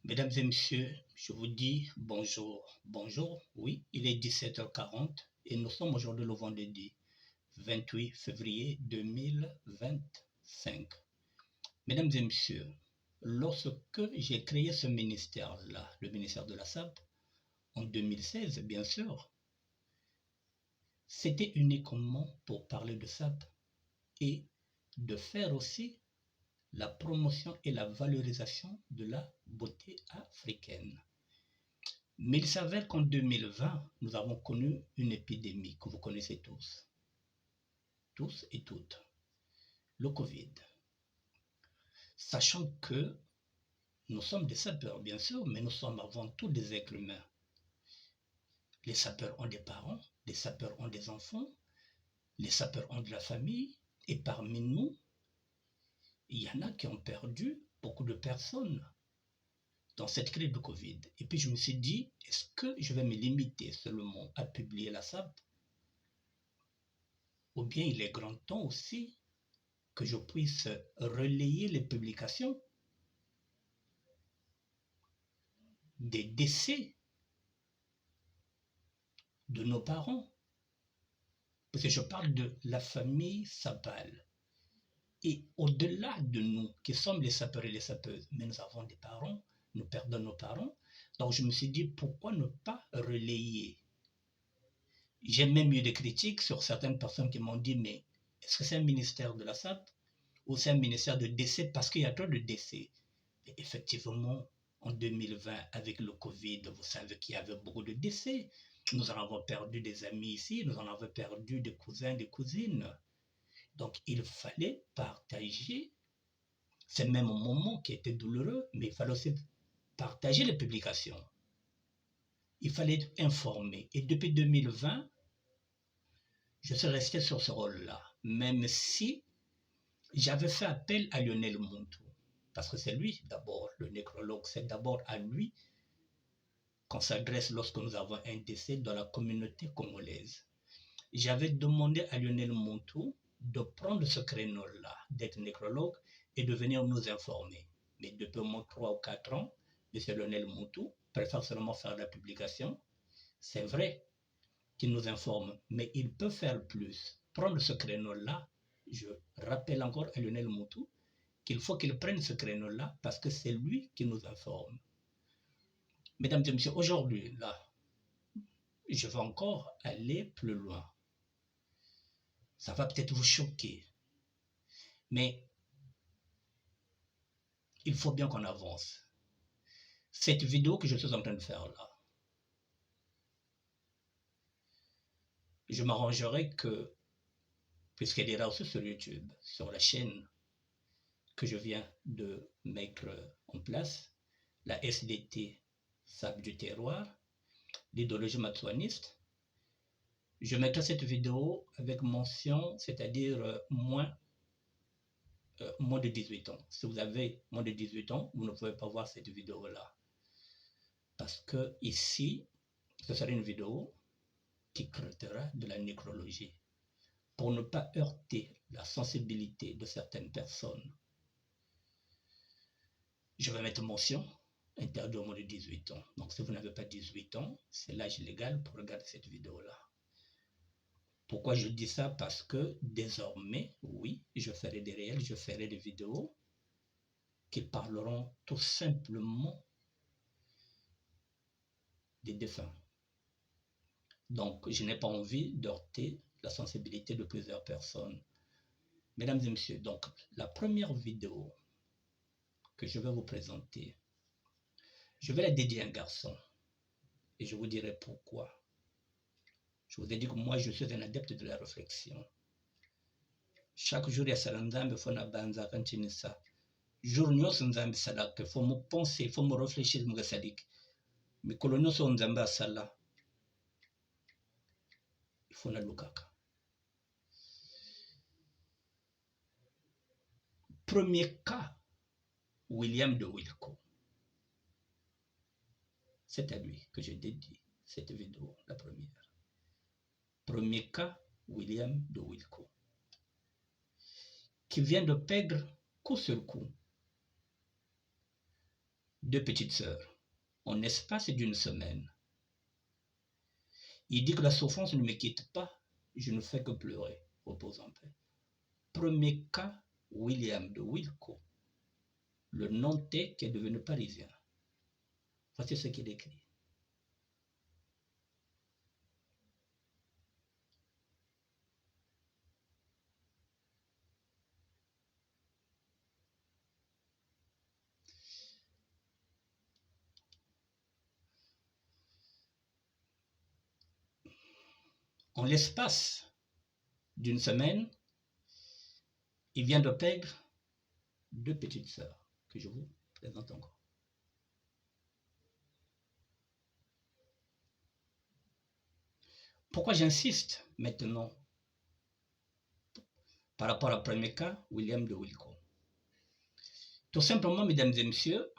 Mesdames et messieurs, je vous dis bonjour. Bonjour, oui, il est 17h40 et nous sommes aujourd'hui le vendredi 28 février 2025. Mesdames et messieurs, lorsque j'ai créé ce ministère-là, le ministère de la SAP, en 2016, bien sûr, c'était uniquement pour parler de SAP et de faire aussi la promotion et la valorisation de la beauté africaine. Mais il s'avère qu'en 2020, nous avons connu une épidémie que vous connaissez tous et toutes, le Covid. Sachant que nous sommes des sapeurs, bien sûr, mais nous sommes avant tout des êtres humains. Les sapeurs ont des parents, les sapeurs ont des enfants, les sapeurs ont de la famille, et parmi nous, il y en a qui ont perdu beaucoup de personnes dans cette crise de Covid. Et puis je me suis dit, est-ce que je vais me limiter seulement à publier la SAP? Ou bien il est grand temps aussi que je puisse relayer les publications des décès de nos parents. Parce que je parle de la famille Sapal. Et au-delà de nous, qui sommes les sapeurs et les sapeuses, mais nous avons des parents, nous perdons nos parents. Donc je me suis dit, pourquoi ne pas relayer? J'ai même eu des critiques sur certaines personnes qui m'ont dit, mais est-ce que c'est un ministère de la SAP ou c'est un ministère de décès parce qu'il y a trop de décès? Et effectivement, en 2020, avec le Covid, vous savez qu'il y avait beaucoup de décès. Nous en avons perdu des amis ici, nous en avons perdu des cousins, des cousines. Donc, il fallait partager ces mêmes moments qui étaient douloureux, mais il fallait aussi partager les publications. Il fallait informer. Et depuis 2020, je suis resté sur ce rôle-là, même si j'avais fait appel à Lionel Montou. Parce que c'est lui, d'abord, le nécrologue, c'est d'abord à lui qu'on s'adresse lorsque nous avons un décès dans la communauté congolaise. J'avais demandé à Lionel Montou de prendre ce créneau-là, d'être nécrologue et de venir nous informer. Mais depuis au moins 3 ou 4 ans, M. Lionel Montou préfère seulement faire la publication. C'est vrai qu'il nous informe, mais il peut faire plus. Prendre ce créneau-là, je rappelle encore à Lionel Montou qu'il faut qu'il prenne ce créneau-là parce que c'est lui qui nous informe. Mesdames et messieurs, aujourd'hui, là, je vais encore aller plus loin. Ça va peut-être vous choquer, mais il faut bien qu'on avance. Cette vidéo que je suis en train de faire là, je m'arrangerai que, puisqu'elle est là aussi sur YouTube, sur la chaîne que je viens de mettre en place, la SDT, Sable du terroir, l'idéologie matsouaniste, je mettrai cette vidéo avec mention, c'est-à-dire moins de 18 ans. Si vous avez moins de 18 ans, vous ne pouvez pas voir cette vidéo-là. Parce que ici, ce sera une vidéo qui traitera de la nécrologie. Pour ne pas heurter la sensibilité de certaines personnes, je vais mettre mention interdit au moins de 18 ans. Donc si vous n'avez pas 18 ans, c'est l'âge légal pour regarder cette vidéo-là. Pourquoi je dis ça? Parce que désormais, oui, je ferai des réels, je ferai des vidéos qui parleront tout simplement des défunts. Donc, je n'ai pas envie d'heurter la sensibilité de plusieurs personnes. Mesdames et messieurs, donc, la première vidéo que je vais vous présenter, je vais la dédier à un garçon. Et je vous dirai pourquoi. Je vous ai dit que moi, je suis un adepte de la réflexion. Chaque jour, il y a Salanzambe, Fona Banza, Kantinissa. Jour nyonso nzambe salaka, il faut me penser, il faut me réfléchir, me sadik. Mais colonio so nzambe sala, il faut na lukaka. Premier cas, William de Wilco. C'est à lui que je dédie cette vidéo, la première. Premier cas, William de Wilco. Qui vient de perdre coup sur coup deux petites sœurs en l'espace d'une semaine. Il dit que la souffrance ne me quitte pas, je ne fais que pleurer, repose en paix. Premier cas, William de Wilco, le Nantais qui est devenu parisien. Voici ce qu'il écrit. En l'espace d'une semaine, il vient de perdre deux petites sœurs que je vous présente encore. Pourquoi j'insiste maintenant par rapport au premier cas, William de Wilco? Tout simplement, mesdames et messieurs,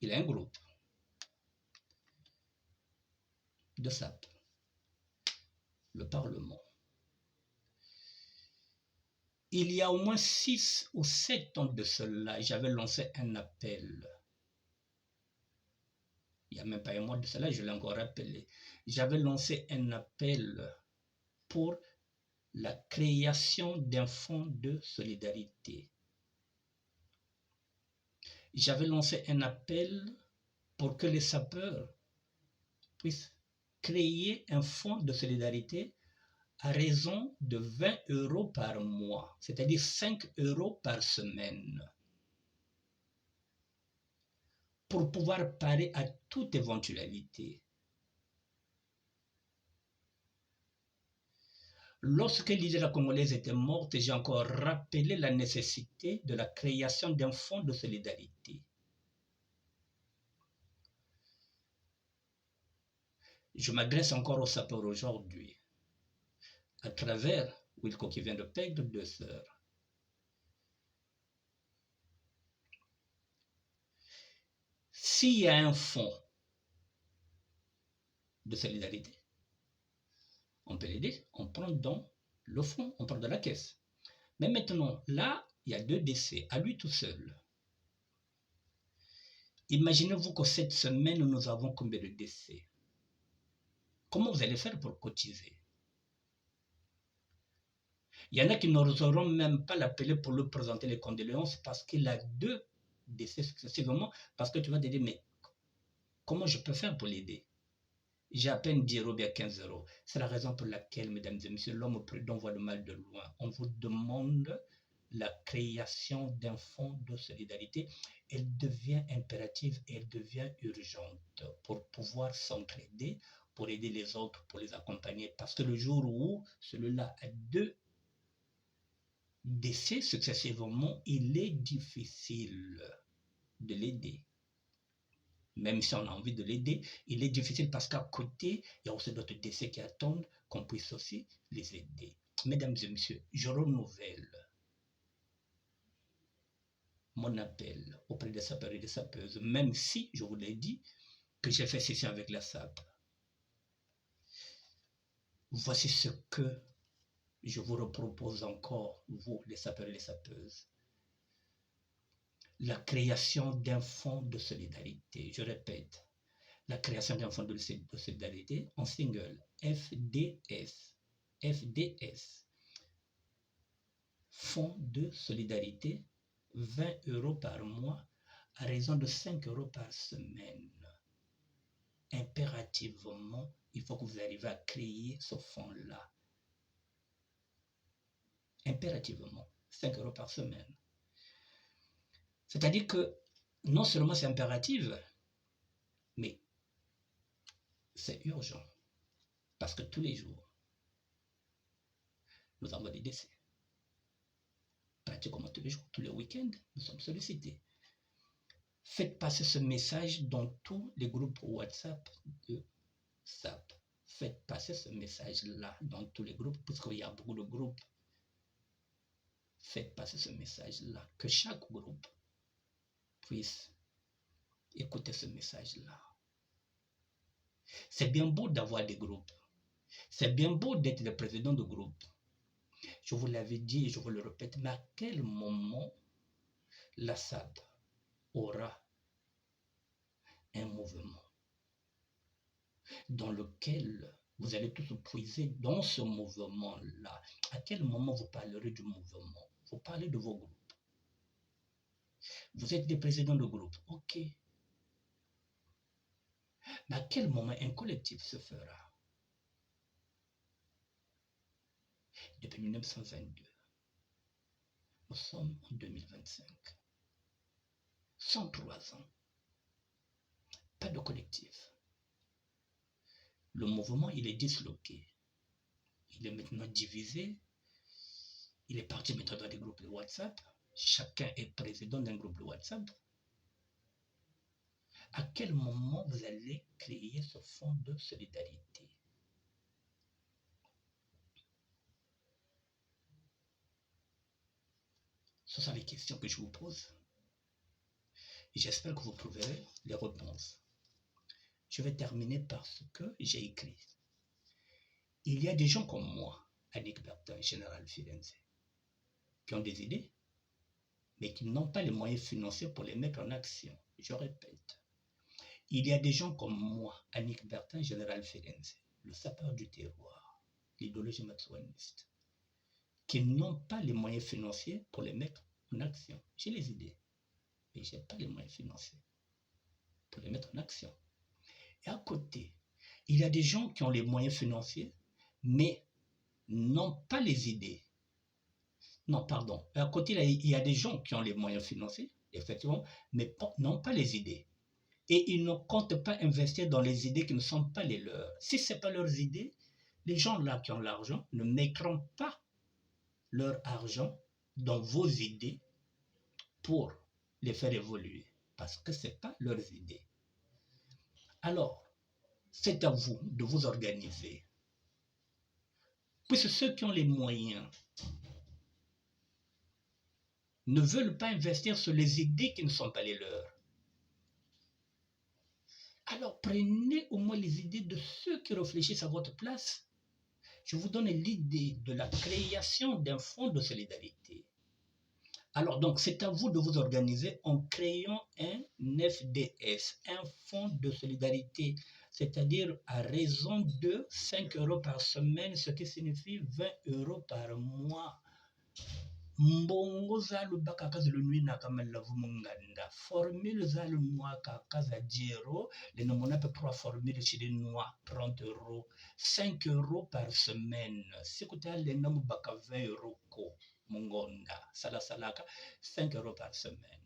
il a un groupe de SAP, le Parlement. Il y a au moins 6 ou 7 ans de cela, j'avais lancé un appel. Il n'y a même pas un mois de cela, je l'ai encore rappelé. J'avais lancé un appel pour la création d'un fonds de solidarité. J'avais lancé un appel pour que les sapeurs puissent créer un fonds de solidarité à raison de 20 € par mois, c'est-à-dire 5 € par semaine, pour pouvoir parer à toute éventualité. Lorsque l'Idéra congolaise était morte, j'ai encore rappelé la nécessité de la création d'un fonds de solidarité. Je m'adresse encore aux sapeurs aujourd'hui, à travers Wilco qui vient de perdre deux sœurs. S'il y a un fonds de solidarité, on peut l'aider, on prend dans le fonds, on prend de la caisse. Mais maintenant, là, il y a deux décès, à lui tout seul. Imaginez-vous que cette semaine, nous avons combien de décès? Comment vous allez faire pour cotiser? Il y en a qui n'oseront même pas l'appeler pour lui présenter les condoléances parce qu'il a deux décès successivement, parce que tu vas te dire, mais comment je peux faire pour l'aider? J'ai à peine 10 € bien 15 €. C'est la raison pour laquelle, mesdames et messieurs, l'homme prudent voit le mal de loin. On vous demande la création d'un fonds de solidarité. Elle devient impérative et elle devient urgente pour pouvoir s'entraider, pour aider les autres, pour les accompagner. Parce que le jour où celui-là a deux décès successivement, il est difficile de l'aider. Même si on a envie de l'aider, il est difficile parce qu'à côté, il y a aussi d'autres décès qui attendent qu'on puisse aussi les aider. Mesdames et messieurs, je renouvelle mon appel auprès des sapeurs et des sapeuses, même si, je vous l'ai dit, que j'ai fait ceci avec la SAP. Voici ce que je vous repropose encore, vous, les sapeurs et les sapeuses. La création d'un fonds de solidarité. Je répète, la création d'un fonds de solidarité en single, FDS. FDS. Fonds de solidarité, 20 € par mois à raison de 5 € par semaine. Impérativement, il faut que vous arriviez à créer ce fonds-là. Impérativement, 5 € par semaine. C'est-à-dire que non seulement c'est impératif, mais c'est urgent. Parce que tous les jours, nous avons des décès. Pratiquement tous les jours, tous les week-ends, nous sommes sollicités. Faites passer ce message dans tous les groupes WhatsApp de SAP. Faites passer ce message-là dans tous les groupes, puisqu'il y a beaucoup de groupes. Faites passer ce message-là, que chaque groupe puisse écouter ce message-là. C'est bien beau d'avoir des groupes. C'est bien beau d'être le président de groupe. Je vous l'avais dit et je vous le répète, mais à quel moment la SAP aura mouvement dans lequel vous allez tous vous puiser dans ce mouvement-là. À quel moment vous parlerez du mouvement? Vous parlez de vos groupes. Vous êtes des présidents de groupe, ok. Mais à quel moment un collectif se fera? Depuis 1922, nous sommes en 2025. 103 ans, pas de collectif. Le mouvement, il est disloqué. Il est maintenant divisé. Il est parti maintenant dans des groupes de WhatsApp. Chacun est président d'un groupe de WhatsApp. À quel moment vous allez créer ce fonds de solidarité? Ce sont les questions que je vous pose. Et j'espère que vous trouverez les réponses. Je vais terminer par ce que j'ai écrit. Il y a des gens comme moi, Annick Bertin, Général Firenze, qui ont des idées, mais qui n'ont pas les moyens financiers pour les mettre en action. Je répète. Il y a des gens comme moi, Annick Bertin, Général Firenze, le sapeur du terroir, l'idéologie matsuaniste, qui n'ont pas les moyens financiers pour les mettre en action. J'ai les idées, mais je n'ai pas les moyens financiers pour les mettre en action. Et à côté, il y a des gens qui ont les moyens financiers, mais n'ont pas les idées. Non, pardon. À côté, il y a des gens qui ont les moyens financiers, effectivement, mais n'ont pas les idées. Et ils ne comptent pas investir dans les idées qui ne sont pas les leurs. Si ce n'est pas leurs idées, les gens là qui ont l'argent ne mettront pas leur argent dans vos idées pour les faire évoluer, parce que ce n'est pas leurs idées. Alors, c'est à vous de vous organiser. Puisque ceux qui ont les moyens ne veulent pas investir sur les idées qui ne sont pas les leurs. Alors prenez au moins les idées de ceux qui réfléchissent à votre place. Je vous donne l'idée de la création d'un fonds de solidarité. Alors donc c'est à vous de vous organiser en créant un FDS, un fonds de solidarité, c'est-à-dire à raison de 5 € par semaine, ce qui signifie 20 € par mois. Mbongo zalu baka kazi lunui na kama lavu munganda. Formule zalu noa kakaza 10 €. Les nomona à peu près formule chili noa 30 €. 5 € par semaine. Si kuta le namu baka 20 € ko mungonda. Sala salaka 5 € par semaine.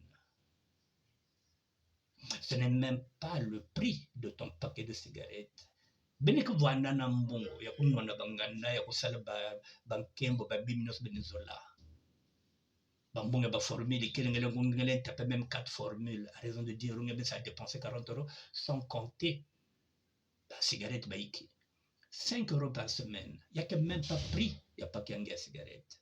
Ce n'est même pas le prix de ton paquet de cigarettes. Bene que voana na mbongo ya kunwana banganda ya kusala bankembo ba biminos Venezuela. Bambonga ba formule, Kelengelen tapait même 4 formules, à raison de dire que ça a dépensé 40 € sans compter la cigarette baïki. 5 € par semaine. Il n'y a que même pas pris, il n'y a pas qu'un gars cigarette.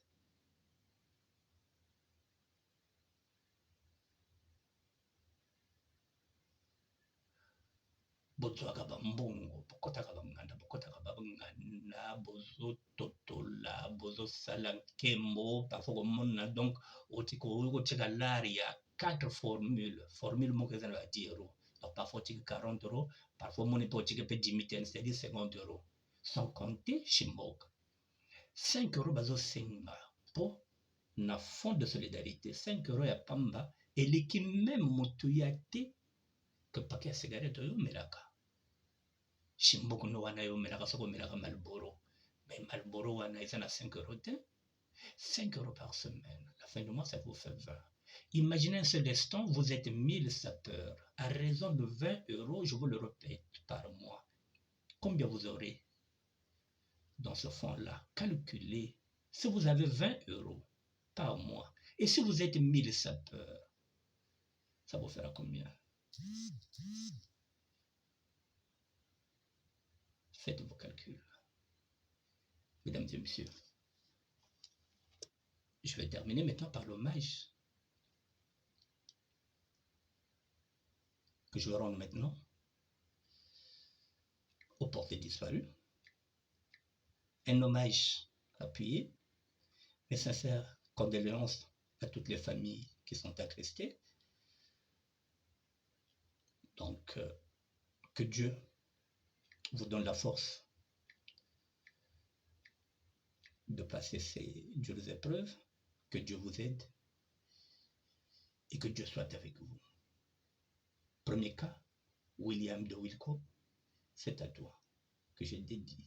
Bozwaka bambongo, bokotaka banganda, bokotaka banganda, bozo totola, bozo salankembo, parfois on a donc au laria 4 formules. Formule moke za 10 €. Donc parfois tu 40 €, parfois mon époque tu peux 10 000, c'est-à-dire 50 €. Sans compter Chimbok. 5 € bazo senga pour na fond de solidarité. 5 € ya pamba et l'équipe même motoyate que paquet cigarette yo melaka. Chimboko no wana yo melaka soko melaka Malboro. Mais Malboro wana ils en a 5 €. 5 € par semaine. La fin du mois, ça vous fait 20. Imaginez un seul instant, vous êtes 1000 sapeurs. À raison de 20 €, je vous le répète, par mois. Combien vous aurez dans ce fonds-là? Calculez. Si vous avez 20 € par mois, et si vous êtes 1000 sapeurs, ça vous fera combien? Faites vos calculs. Mesdames et messieurs, je vais terminer maintenant par l'hommage que je vais rendre maintenant aux portés disparus. Un hommage appuyé, mes sincères condoléances à toutes les familles qui sont attristées. Donc, Que Dieu vous donne la force de passer ces dures épreuves, que Dieu vous aide et que Dieu soit avec vous. Premier cas, William de Wilco, c'est à toi que j'ai dédié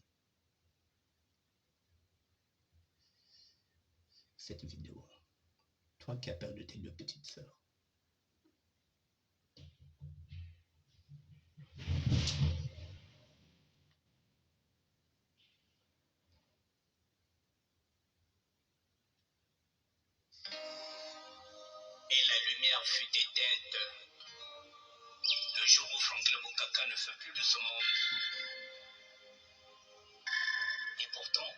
cette vidéo. Toi qui as perdu tes 2 petites sœurs. Et la lumière fut éteinte. Le jour où Franklin Bokaka ne fut plus de ce monde. Et pourtant,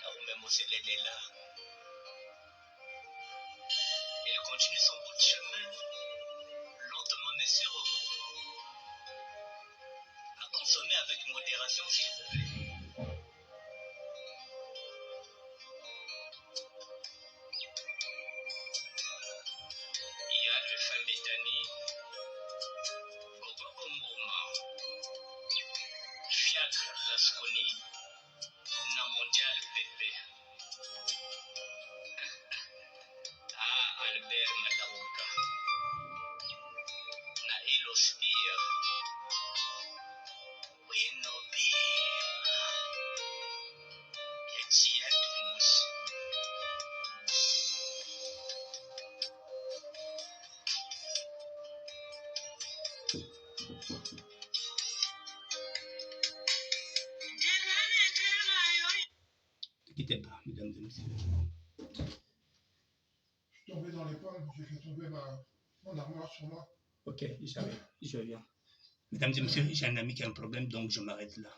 Naoumé Moselele est là. Il continue son bout de chemin, lentement mais sûrement, à consommer avec modération s'il vous plaît. Il y a le fin Béthanie, Gogogo Mouma, Fiacre Lasconi, Na Mondial Pépé. Ah, Albert Malauka, Na Elospia, Winobia, Yatia Dumus. Ne quittez pas, mesdames et messieurs. Je suis tombé dans les pommes, j'ai fait tomber mon armoire sur moi. Ok, j'arrive, je viens. Mesdames et messieurs, j'ai un ami qui a un problème, donc je m'arrête là.